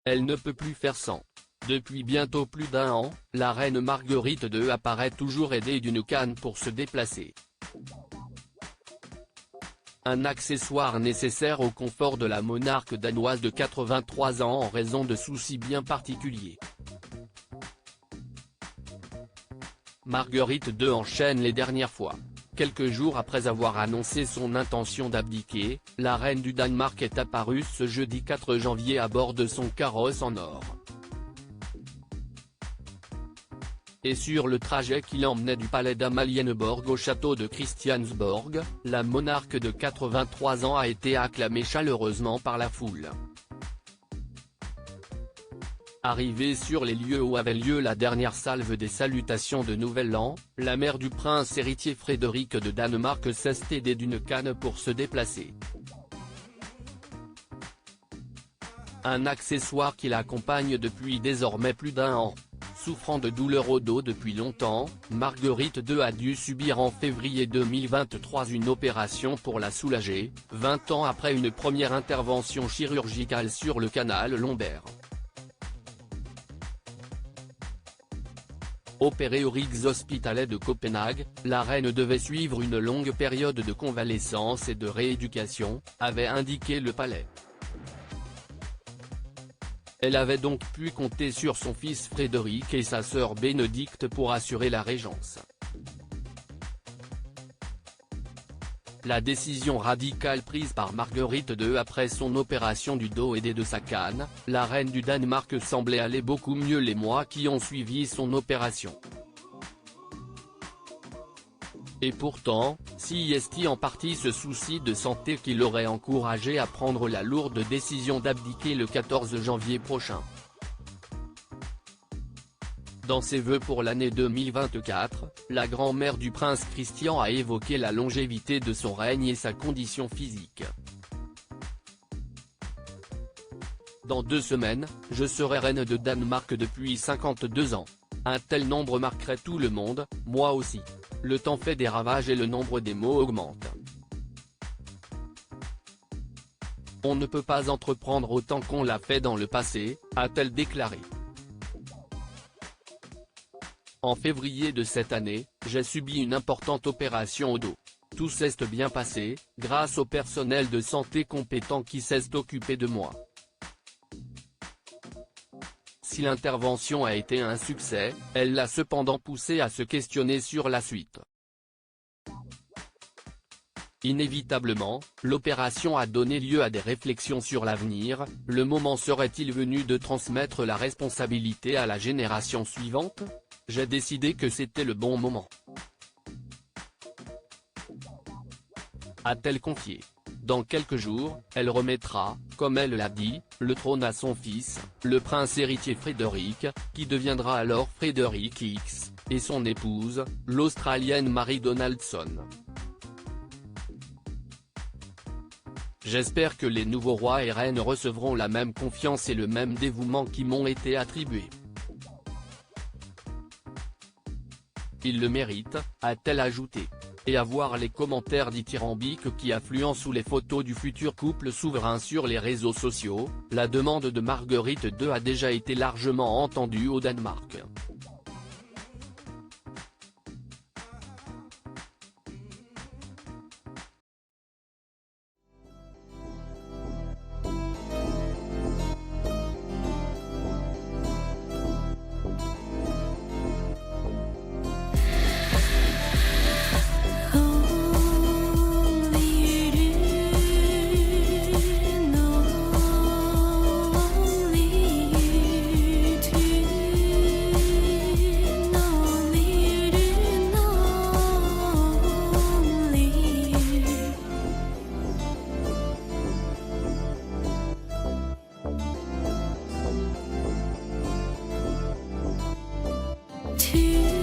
Elle ne peut plus faire sans. Depuis bientôt plus d'un an, la reine Marguerite II apparaît toujours aidée d'une canne pour se déplacer. Un accessoire nécessaire au confort de la monarque danoise de 83 ans en raison de soucis bien particuliers. Marguerite II enchaîne les dernières fois. Quelques jours après avoir annoncé son intention d'abdiquer, la reine du Danemark est apparue ce jeudi 4 janvier à bord de son carrosse en or. Et sur le trajet qui l'emmenait du palais d'Amalienborg au château de Christiansborg, la monarque de 83 ans a été acclamée chaleureusement par la foule. Arrivée sur les lieux où avait lieu la dernière salve des salutations de Nouvel An, la mère du prince héritier Frédéric de Danemark s'est aidée d'une canne pour se déplacer. Un accessoire qui l'accompagne depuis désormais plus d'un an. Souffrant de douleurs au dos depuis longtemps, Marguerite II a dû subir en février 2023 une opération pour la soulager, 20 ans après une première intervention chirurgicale sur le canal lombaire. Opérée au Rigshospitalet de Copenhague, la reine devait suivre une longue période de convalescence et de rééducation, avait indiqué le palais. Elle avait donc pu compter sur son fils Frédéric et sa sœur Bénédicte pour assurer la régence. La décision radicale prise par Marguerite II après son opération du dos aidée de sa canne, la reine du Danemark semblait aller beaucoup mieux les mois qui ont suivi son opération. Et pourtant, si est en partie ce souci de santé qui l'aurait encouragé à prendre la lourde décision d'abdiquer le 14 janvier prochain. Dans ses vœux pour l'année 2024, la grand-mère du prince Christian a évoqué la longévité de son règne et sa condition physique. Dans 2 semaines, je serai reine de Danemark depuis 52 ans. Un tel nombre marquerait tout le monde, moi aussi. Le temps fait des ravages et le nombre des maux augmente. On ne peut pas entreprendre autant qu'on l'a fait dans le passé, a-t-elle déclaré. En février de cette année, j'ai subi une importante opération au dos. Tout s'est bien passé, grâce au personnel de santé compétent qui s'est occupé de moi. Si l'intervention a été un succès, elle l'a cependant poussé à se questionner sur la suite. Inévitablement, l'opération a donné lieu à des réflexions sur l'avenir. Le moment serait-il venu de transmettre la responsabilité à la génération suivante ? J'ai décidé que c'était le bon moment. A-t-elle confié. Dans quelques jours, elle remettra, comme elle l'a dit, le trône à son fils, le prince héritier Frédéric, qui deviendra alors Frédéric X, et son épouse, l'Australienne Mary Donaldson. J'espère que les nouveaux rois et reines recevront la même confiance et le même dévouement qui m'ont été attribués. Ils le méritent, a-t-elle ajouté. Et à voir les commentaires dithyrambiques qui affluent sous les photos du futur couple souverain sur les réseaux sociaux, la demande de Marguerite II a déjà été largement entendue au Danemark. To